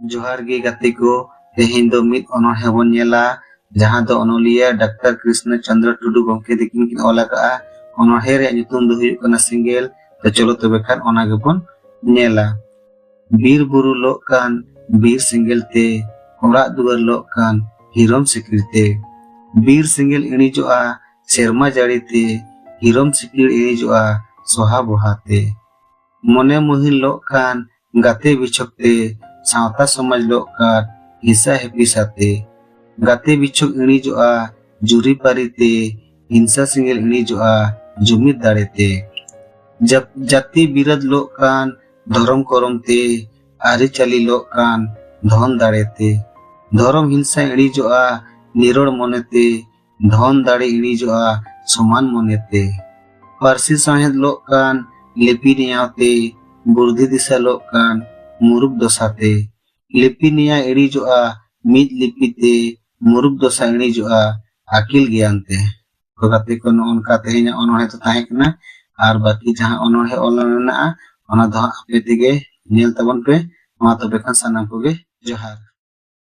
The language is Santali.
जोहार गे गाते को तेहेन दो मिद अनोहे बन नेला जहां दो अनोलिया डॉक्टर कृष्ण चंद्र टुडू गंके दिकिन किन ओला का अनोहे रे nyutum do huyuk kana single to cholo tobe khan ona gebon नेला बीर बुरु लोक कान बीर सिंगल ते ओड़ा दुआर लोक कान हिरोम सिकरिते बीर सिंगल इणिजोआ सेरमा जाड़ीते हिरोम सिकरिर इणिजोआ सोहा बोहाते मने मुहिल लोक कान गाते बिछोकते सावता समाज लोक कान हिंसा हेपिसाते गाते बिछोक इणिजोआ जुरी पारीते हिंसा सिंगल इणिजोआ जुमिद दाड़ेते जब जाति बिरद लोक कान धर्म करमते आरी चाली लोक कान धन दाड़ेते धर्म हिंसा इणिजोआ निरोड़ मनेते धन दाड़े इणिजोआ समान मनेते पारसी साहेद लोक कान लिपि नियाते बुर्धी दिशा लोक कान मुरुब दसाते लिपि निया इणिजोआ मिद लिपिते मुरुब दसा इणिजोआ आकिल ज्ञानते तो गाते को नोनका तेहेन अनोहे तो ताहे कना आर बाकी जहां अनोहे ओला मेना ओना दो आपे तेगे नेल तबन पे मा तबे खान सानाम कोगे जोहार।